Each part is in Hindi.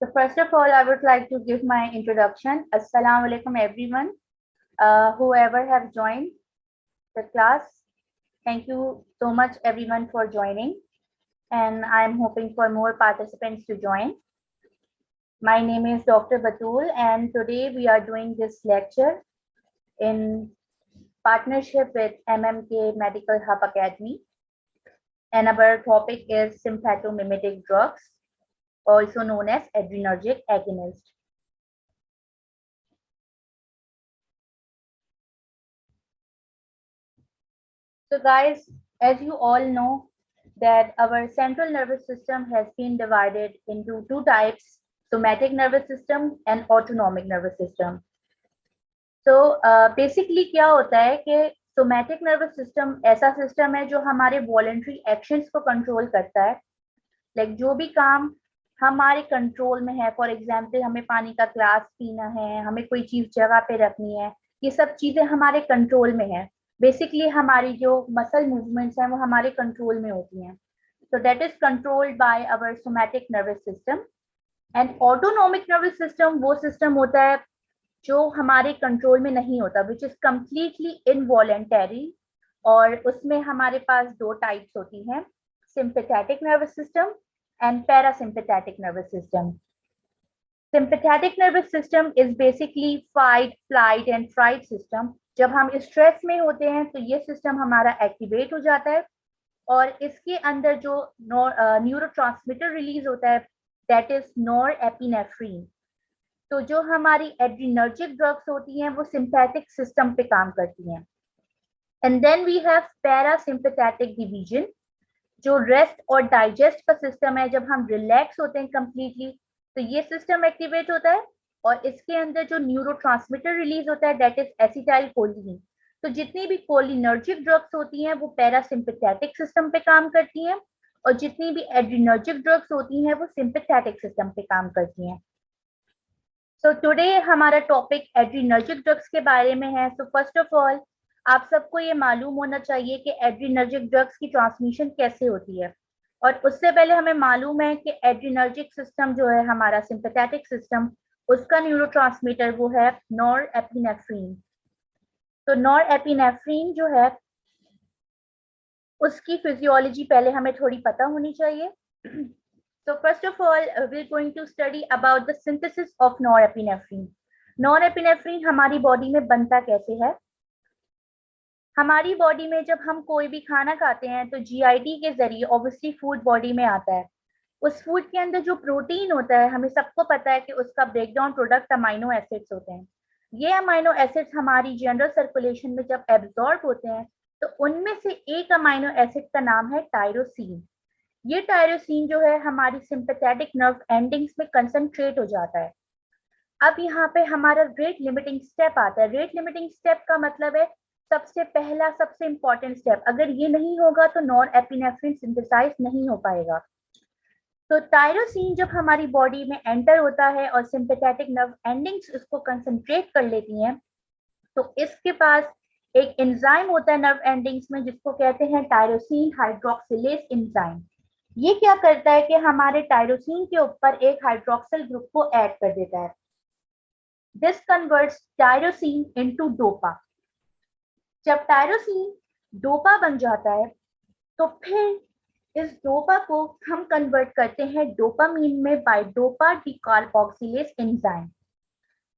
So first of all, I would like to give my introduction. Assalamu alaikum everyone. Whoever have joined the class, thank you so much everyone for joining. And I'm hoping for more participants to join. My name is Dr. Batul and today we are doing this lecture in partnership with MMK Medical Hub Academy. And our topic is sympathomimetic drugs, also known as adrenergic agonist. So guys, as you all know that our central nervous system has been divided into two types, somatic nervous system and autonomic nervous system. So basically क्या होता है कि सोमैटिक नर्वस सिस्टम ऐसा सिस्टम है जो हमारे वॉलेंट्री एक्शंस को कंट्रोल करता है. लाइक जो भी काम हमारे कंट्रोल में है, फॉर एग्जांपल हमें पानी का ग्लास पीना है, हमें कोई चीज जगह पे रखनी है, ये सब चीजें हमारे कंट्रोल में है. बेसिकली हमारी जो मसल मूवमेंट्स हैं वो हमारे कंट्रोल में होती हैं. So that is controlled by our somatic nervous system. And autonomic nervous system वो सिस्टम होता है जो हमारे कंट्रोल में नहीं होता, विच इज कम्प्लीटली इनवॉलेंटरी. और उसमें हमारे पास दो टाइप्स होती हैं, sympathetic nervous system and parasympathetic nervous system. Sympathetic nervous system is basically fight, flight and fright system. जब हम स्ट्रेस में होते हैं तो ये सिस्टम हमारा एक्टिवेट हो जाता है और इसके अंदर जो न्यूरोट्रांसमीटर रिलीज होता है दैट इज नॉरएपिनेफ्रिन. तो जो हमारी एड्रीनर्जिक ड्रग्स होती हैं वो सिंपैथिक सिस्टम पे काम करती हैं. And then we have parasympathetic division जो रेस्ट और डाइजेस्ट का सिस्टम है. जब हम रिलैक्स होते हैं कंप्लीटली तो ये सिस्टम एक्टिवेट होता है और इसके अंदर जो न्यूरोट्रांसमीटर रिलीज होता है दैट इज एसिटाइल कोलिन. तो जितनी भी कोलिनर्जिक ड्रग्स होती हैं वो पैरासिम्पैथेटिक सिस्टम पे काम करती हैं और जितनी भी एड्रीनर्जिक ड्रग्स होती हैं वो सिंपैथेटिक सिस्टम पे काम करती हैं. सो टुडे हमारा टॉपिक एड्रीनर्जिक ड्रग्स के बारे में है. सो फर्स्ट ऑफ ऑल आप सबको ये मालूम होना चाहिए कि एड्रीनर्जिक ड्रग्स की ट्रांसमिशन कैसे होती है. और उससे पहले हमें मालूम है कि एड्रीनर्जिक सिस्टम जो है हमारा सिंपैथेटिक सिस्टम, उसका न्यूरोट्रांसमीटर वो है नॉरएपिनेफ्रिन. तो नॉरएपिनेफ्रिन जो है उसकी फिजियोलॉजी पहले हमें थोड़ी पता होनी चाहिए. So first of all, we're going to study about the synthesis of norepinephrine. Norepinephrine हमारी बॉडी में बनता कैसे है. हमारी बॉडी में जब हम कोई भी खाना खाते हैं तो जीआईटी के जरिए ऑब्वियसली फूड बॉडी में आता है. उस फूड के अंदर जो प्रोटीन होता है हमें सबको पता है कि उसका ब्रेकडाउन प्रोडक्ट अमाइनो एसिड्स होते हैं. ये अमाइनो एसिड्स हमारी जनरल सर्कुलेशन में जब एब्जॉर्ब होते हैं तो उनमें से एक अमाइनो एसिड का नाम है टायरोसिन. ये टायरोसिन जो है हमारी सिंपैथेटिक नर्व एंडिंग्स में कंसंट्रेट हो जाता है. अब यहाँ पे हमारा रेट लिमिटिंग स्टेप आता है. रेट लिमिटिंग स्टेप का मतलब है सबसे पहला सबसे इंपॉर्टेंट स्टेप. अगर ये नहीं होगा तो नॉरएपिनेफ्रिन सिंथेसाइज नहीं हो पाएगा. तो टायरोसिन जब हमारी बॉडी में एंटर होता है और सिंपैथेटिक नर्व एंडिंग्स इसको कंसंट्रेट कर लेती हैं तो इसके पास एक एंजाइम होता है नर्व एंडिंग्स में जिसको कहते हैं टायरोसिन हाइड्रोक्सिलेज एंजाइम. ये क्या करता है कि हमारे टायरोसिन के ऊपर एक हाइड्रोक्सिल ग्रुप को ऐड कर देता है. This converts tyrosine into dopa. जब टायरोसिन डोपा बन जाता है तो फिर इस डोपा को हम कन्वर्ट करते हैं डोपामीन में by dopa decarboxylase enzyme.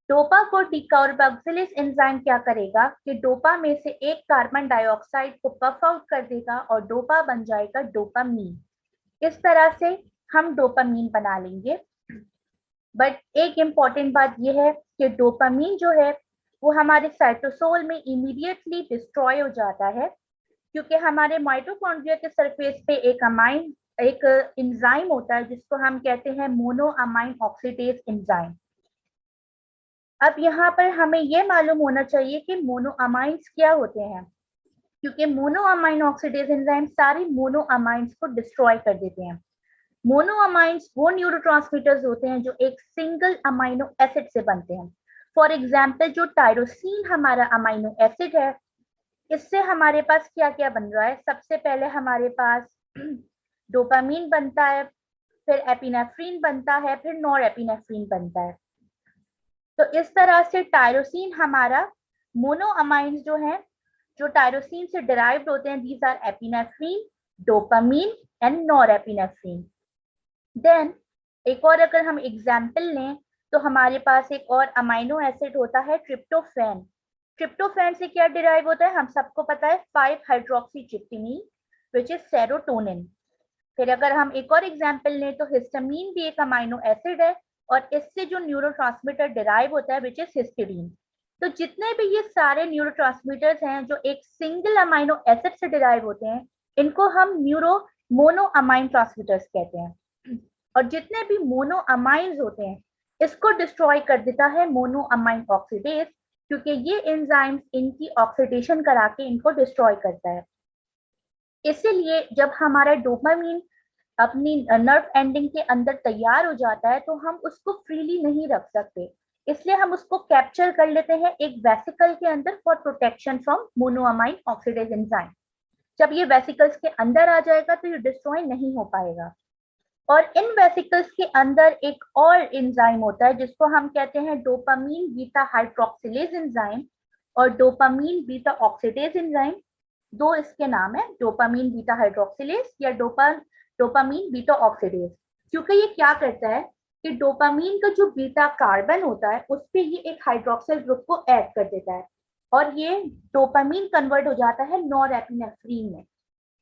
Dopa को डीकार्बोक्सिलेज एंजाइम क्या करेगा कि डोपा में से एक कार्बन डाइऑक्साइड को पफ आउट कर देगा और डोपा बन जाएगा डोपामीन. इस तरह से हम डोपामीन बना लेंगे. बट एक इम्पॉर्टेंट बात यह है कि डोपामीन जो है वो हमारे साइटोसोल में इमीडिएटली डिस्ट्रॉय हो जाता है क्योंकि हमारे माइटोकॉन्ड्रिया के सरफेस पे एक एंजाइम होता है जिसको हम कहते हैं मोनोअमाइन ऑक्सीडेज एंजाइम. अब यहाँ पर हमें यह मालूम होना चाहिए कि मोनोअमाइंस क्या होते हैं क्योंकि मोनोअमाइन ऑक्सीडेज एंजाइम सारी मोनोअमाइंस को डिस्ट्रॉय कर देते हैं. मोनोअमाइंस वो न्यूरोट्रांसमीटर्स होते हैं जो एक सिंगल अमाइनो एसिड से बनते हैं. फॉर एग्जांपल जो टायरोसिन हमारा अमाइनो एसिड है इससे हमारे पास क्या क्या बन रहा है. सबसे पहले हमारे पास डोपामीन बनता है फिर एपिनेफ्रीन बनता है, फिर नॉरएपिनेफ्रीन बनता है। तो इस तरह से टायरोसिन हमारा मोनोअमाइंस जो है, जो टायरोसिन से डिराइव्ड होते हैं, these are epinephrine, dopamine and norepinephrine. Then एक और अगर हम एग्जाम्पल लें तो हमारे पास एक और अमाइनो एसिड होता है ट्रिप्टोफैन। ट्रिप्टोफैन से क्या डिराइव होता है, हम सबको पता है 5-हाइड्रोक्सीट्रिप्टामाइन विच इज सेरोटोनिन। फिर अगर हम एक और एग्जाम्पल लें तो हिस्टामीन भी एक अमाइनो एसिड है और इससे जो न्यूरोट्रांसमीटर डिराइव होता है विच इज हिस्टीडीन। तो जितने भी ये सारे न्यूरोट्रांसमीटर्स हैं जो एक सिंगल अमाइनो एसिड से डिराइव होते हैं, इनको हम मोनोअमाइन ट्रांसमीटर्स कहते हैं। और जितने भी मोनोअमाइंस होते हैं इसको डिस्ट्रॉय कर देता है मोनोअमाइन ऑक्सीडेज, क्योंकि ये एंजाइम्स इनकी ऑक्सीडेशन करा के इनको डिस्ट्रॉय करता है। इसीलिए जब हमारा डोपामीन अपनी नर्व एंडिंग के अंदर तैयार हो जाता है तो हम उसको फ्रीली नहीं रख सकते, इसलिए हम उसको कैप्चर कर लेते हैं एक वेसिकल के अंदर for protection from monoamine oxidase enzyme. जब ये वेसिकल्स के अंदर आ जाएगा तो ये डिस्ट्रॉय नहीं हो पाएगा। और इन वेसिकल्स के अंदर एक और एंजाइम होता है जिसको हम कहते हैं डोपामीन बीटा हाइड्रोक्सिलेज एंजाइम और डोपामीन बीटा ऑक्सीडेज एंजाइम। दो इसके नाम है, डोपामीन बीटा हाइड्रोक्सिलेज या डोपामीन बीटा ऑक्सीडेज। क्योंकि ये क्या करता है कि डोपामीन का जो बीटा कार्बन होता है उस पर ये एक हाइड्रोक्सिल ग्रुप को ऐड कर देता है और ये डोपामीन कन्वर्ट हो जाता है नॉरएपिनेफ्रीन में।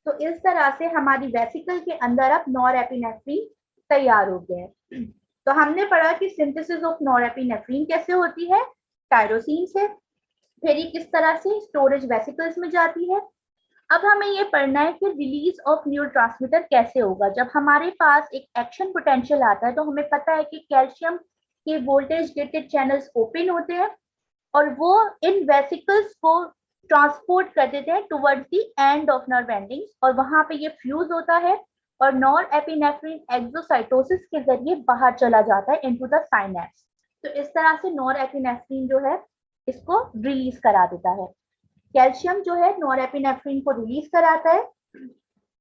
तो इस तरह से हमारी वेसिकल के अंदर अब नॉरएपिनेफ्रीन तैयार हो गया है। तो हमने पढ़ा कि सिंथेसिस ऑफ नॉरएपिनेफ्रीन कैसे होती है, टायरोसिन से। फिर ये किस तरह से स्टोरेज वेसिकल्स में जाती है। अब हमें ये पढ़ना है कि रिलीज ऑफ न्यूरोट्रांसमीटर कैसे होगा। जब हमारे पास एक एक्शन पोटेंशियल आता है तो हमें पता है कि कैल्शियम के वोल्टेज गेटेड चैनल्स ओपन होते हैं और वो इन वेसिकल्स को ट्रांसपोर्ट कर देते हैं towards the end of nerve endings और वहां पे ये फ्यूज होता है और नॉरएपिनेफ्रीन एक्सोसाइटोसिस के जरिए बाहर चला जाता है इनटू द साइनेप्स। तो इस तरह से नॉरएपिनेफ्रीन जो है इसको रिलीज करा देता है। कैल्शियम जो है नॉरएपिनेफ्रीन को रिलीज कराता है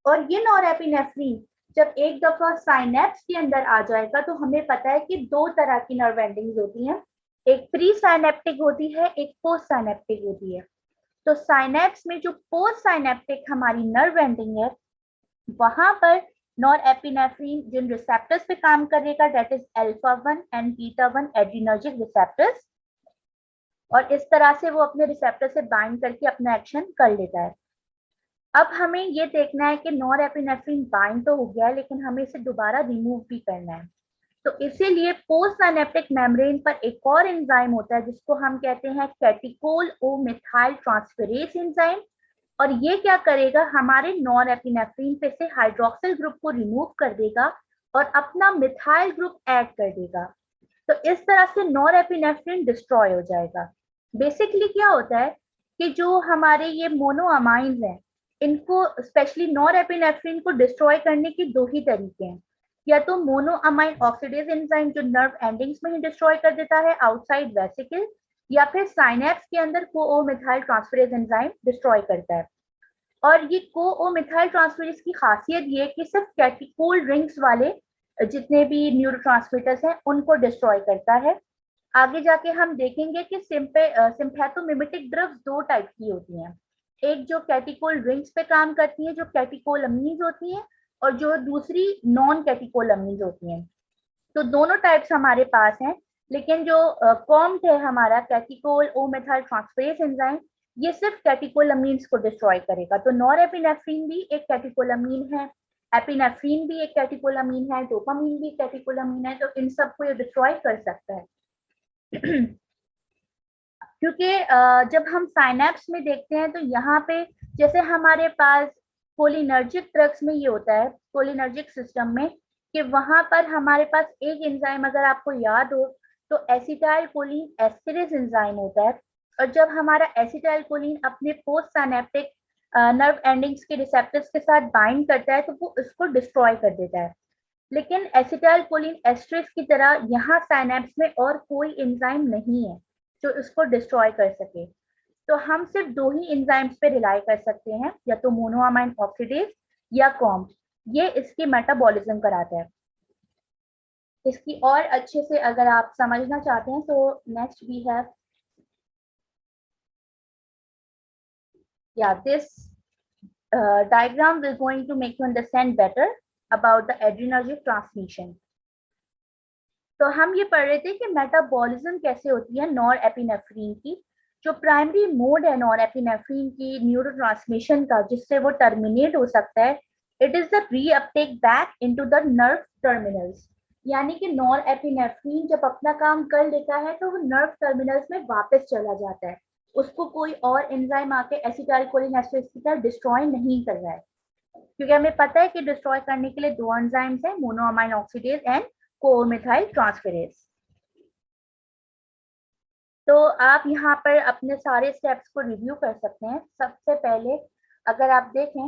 और ये नॉरएपिनेफ्रीन जब एक दफा साइनेप्स के अंदर आ जाएगा तो हमें पता है कि दो तरह की नर्व एंडिंग्स होती हैं, एक प्री साइनेप्टिक होती है, एक पोस्ट साइनेप्टिक होती है। तो साइनेप्स में जो पोस्ट साइनेप्टिक हमारी नर्व एंडिंग है वहां पर नॉरएपिनेफ्रीन जिन रिसेप्टर्स पे काम करेगा that is alpha 1 and beta 1 adrenergic receptors, और इस तरह से वो अपने रिसेप्टर से बाइंड करके अपना एक्शन कर लेता है। अब हमें ये देखना है कि नॉरएपिनेफ्रीन बाइंड तो हो गया है लेकिन हमें इसे दोबारा रिमूव भी करना है। तो इसीलिए पोस्ट साइनेप्टिक मेम्ब्रेन पर एक और एंजाइम होता है जिसको हम कहते हैं कैटिकोल ओ मिथाइल ट्रांसफेरेज एंजाइम, और ये क्या करेगा हमारे नॉरएपिनेफ्रीन पे से हाइड्रोक्सिल ग्रुप को रिमूव कर देगा और अपना मिथाइल ग्रुप ऐड कर देगा। तो इस तरह से नॉरएपिनेफ्रीन डिस्ट्रॉय हो जाएगा। बेसिकली क्या होता है कि जो हमारे ये मोनोअमाइंस हैं इनको स्पेशली नॉरएपिनेफ्रीन को डिस्ट्रॉय करने के दो ही तरीके हैं, या तो मोनोअमाइन ऑक्सीडेज एंजाइम जो नर्व एंडिंग्स में ही डिस्ट्रॉय कर देता है आउटसाइड वेसिकल, या फिर साइनेप्स के अंदर कोओ मिथाइल ट्रांसफेरेज एंजाइम डिस्ट्रॉय करता है। और ये कोओ मिथाइल ट्रांसफेरेज की खासियत ये कि सिर्फ कैटिकोल रिंग्स वाले जितने भी न्यूरोट्रांसमीटर्स हैं उनको डिस्ट्रॉय करता है। आगे जाके हम देखेंगे कि सिम्पैथोमिमेटिक ड्रग्स दो टाइप की होती हैं, एक जो कैटिकोल रिंग्स पे काम करती है जो कैटिकोलमीन्स होती हैं और जो दूसरी नॉन कैटिकोलमीन्स होती हैं। तो दोनों टाइप्स हमारे पास हैं, लेकिन जो कॉम्ड है हमारा कैटिकोल ओ मिथाइल ट्रांसफेरेज एंजाइम ये सिर्फ कैटिकोलमीन्स को डिस्ट्रॉय करेगा। तो नॉरएपिनेफ्रीन भी एक कैटिकोलमीन है, एपिनेफ्रीन भी एक कैटिकोलमीन है, डोपामीन भी कैटिकोलमीन है, तो इन सबको ये डिस्ट्रॉय कर सकता है। क्योंकि जब हम साइनेप्स में देखते हैं तो यहाँ पे जैसे हमारे पास कोलिनर्जिक ड्रग्स में ये होता है, कोलिनर्जिक सिस्टम में, कि वहां पर हमारे पास एक एंजाइम अगर आपको याद हो तो एसिटाइल कोलिन एस्टरेज एंजाइम होता है, और जब हमारा एसिटाइल कोलिन अपने पोस्ट साइनेप्टिक नर्व एंडिंग्स के रिसेप्टर्स के साथ बाइंड करता है तो वो उसको डिस्ट्रॉय कर देता है। लेकिन एसिटाइल कोलिन एस्टरेज की तरह यहाँ साइनेप्स में और कोई एंजाइम नहीं है जो इसको डिस्ट्रॉय कर सके। तो हम सिर्फ दो ही एंजाइम्स पे रिलाई कर सकते हैं, या तो मोनोअमाइन ऑक्सीडेज या कॉम्ब, ये इसकी मेटाबॉलिज्म कराता है। इसकी और अच्छे से अगर आप समझना चाहते हैं तो next we have this diagram is going to make you understand better about the adrenergic transmission. तो हम ये पढ़ रहे थे कि मेटाबॉलिज्म कैसे होती है नॉरएपिनेफ्रिन की। जो प्राइमरी मोड है नॉरएपिनेफ्रिन की न्यूरोट्रांसमिशन का जिससे वो टर्मिनेट हो सकता है, it is the reuptake back into the nerve terminals. यानी कि नॉरएपिनेफ्रिन जब अपना काम कर लेता है तो वो नर्व टर्मिनल्स में वापस चला जाता है, उसको कोई और एंजाइम आके एसिटाइलकोलिन एस्टरेज की तरह डिस्ट्रॉय नहीं कर रहा है, क्योंकि हमें पता है कि डिस्ट्रॉय करने के लिए दो एंजाइम्स हैं, मोनोअमाइन ऑक्सीडेज एंड कोमेथाइल ट्रांसफेरेज। तो आप यहाँ पर अपने सारे स्टेप्स को रिव्यू कर सकते हैं। सबसे पहले अगर आप देखें,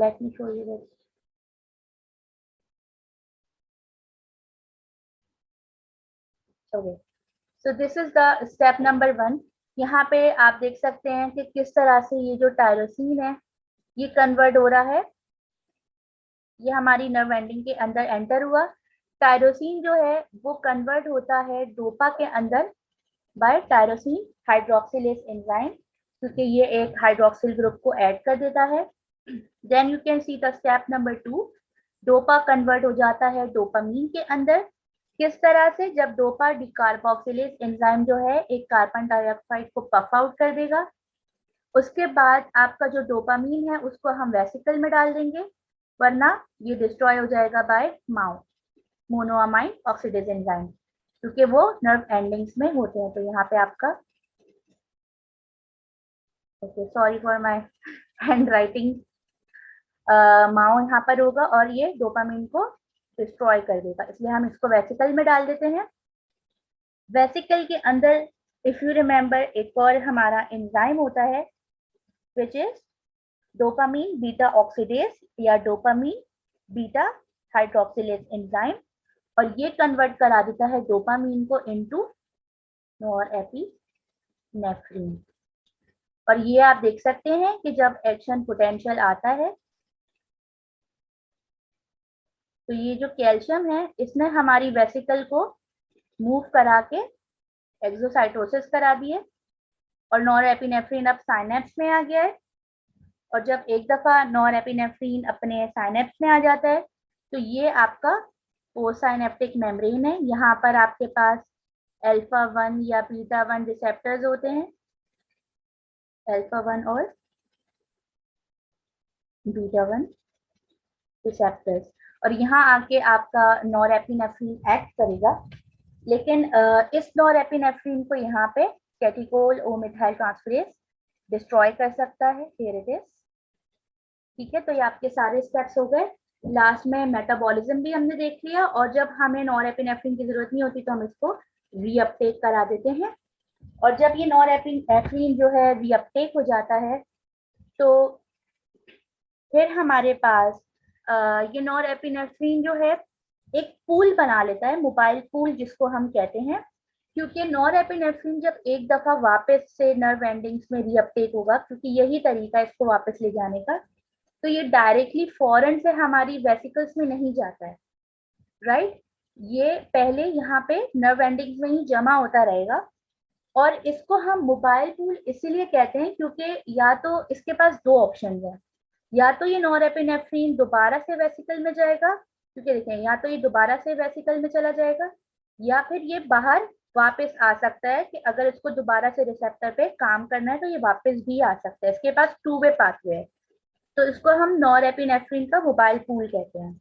let me show you this. Okay, so this is the step number 1। यहाँ पे आप देख सकते हैं कि किस तरह से ये जो टायरोसिन है ये कन्वर्ट हो रहा है। ये हमारी नर्व एंडिंग के अंदर एंटर हुआ। टायरोसिन जो है वो कन्वर्ट होता है डोपा के अंदर बाय टायरोसिन हाइड्रोक्सिलेज एंजाइम, क्योंकि ये एक हाइड्रोक्सिल ग्रुप को ऐड कर देता है। Then you can see the step number 2, dopa convert हो जाता है डोपामीन के अंदर। किस तरह से? जब डोपा डिकार्बोक्सिलेज एंजाइम जो है एक कार्बन डाइऑक्साइड को पफ आउट कर देगा, उसके बाद आपका जो डोपामीन है उसको हम वेसिकल में डाल देंगे, वरना ये डिस्ट्रॉय हो जाएगा by MAO, monoamine oxidase enzyme, क्योंकि वो नर्व एंडिंग्स में होते हैं। तो यहाँ पे आपका, ओके सॉरी फॉर माय हैंड राइटिंग, माओ यहाँ पर होगा और ये डोपामिन को डिस्ट्रॉय कर देगा, इसलिए हम इसको वेसिकल में डाल देते हैं। वेसिकल के अंदर इफ यू रिमेम्बर एक और हमारा एंजाइम होता है which is dopamine beta oxidase या डोपामिन बीटा हाइड्रोक्सिलेज एंजाइम, और ये कन्वर्ट करा देता है डोपामिन को इनटू नॉरएपिनेफ्रिन। और ये आप देख सकते हैं कि जब एक्शन पोटेंशियल आता है तो ये जो कैल्शियम है इसने हमारी वेसिकल को मूव करा के एक्सोसाइटोसिस करा दिए और नॉरएपिनेफ्रिन अब साइनेप्स में आ गया है। और जब एक दफा नॉरएपिनेफ्रिन अपने साइनेप्स में आ जाता है तो ये आपका पोस्टसाइनेप्टिक मेम्ब्रेन है। यहाँ पर आपके पास अल्फा 1 या बीटा 1 रिसेप्टर्स होते हैं, अल्फा 1 और बीटा 1 रिसेप्टर्स, और यहाँ आके आपका नॉरएपिनेफ्रिन एक्ट करेगा। लेकिन इस नॉरएपिनेफ्रिन को यहाँ पे कैटिकोल ओ मिथाइल ट्रांसफरेज डिस्ट्रॉय कर सकता है। Here it is. ठीक है, तो ये आपके सारे स्टेप्स हो गए। लास्ट में मेटाबॉलिज्म भी हमने देख लिया, और जब हमें नॉरएपिनेफ्रिन की जरूरत नहीं होती तो हम इसको रीअपटेक करा देते हैं। और जब ये नॉरएपिनेफ्रिन जो है रीअपटेक हो जाता है तो फिर हमारे पास ये नॉरएपिनेफ्रिन जो है एक पूल बना लेता है, मोबाइल पूल जिसको हम कहते हैं, क्योंकि नॉरएपिनेफ्रिन जब एक दफा वापस से नर्व एंडिंग्स में रीअपटेक होगा, क्योंकि यही तरीका है इसको वापस ले जाने का, तो ये डायरेक्टली फॉरन से हमारी वेसिकल्स में नहीं जाता है, राइट। ये पहले यहाँ पे नर्व एंडिंग्स में ही जमा होता रहेगा। और इसको हम मोबाइल पूल इसीलिए कहते हैं क्योंकि या तो इसके पास दो ऑप्शन है, या तो ये नॉरएपिनेफ्रिन दोबारा से वेसिकल में जाएगा, क्योंकि देखें या तो ये दोबारा से वेसिकल में चला जाएगा, या फिर ये बाहर वापस आ सकता है कि अगर इसको दोबारा से रिसेप्टर पे काम करना है तो ये वापस भी आ सकता है। इसके पास टू वे पाथवे है, तो इसको हम नॉरएपिनेफ्रिन का मोबाइल पूल कहते हैं।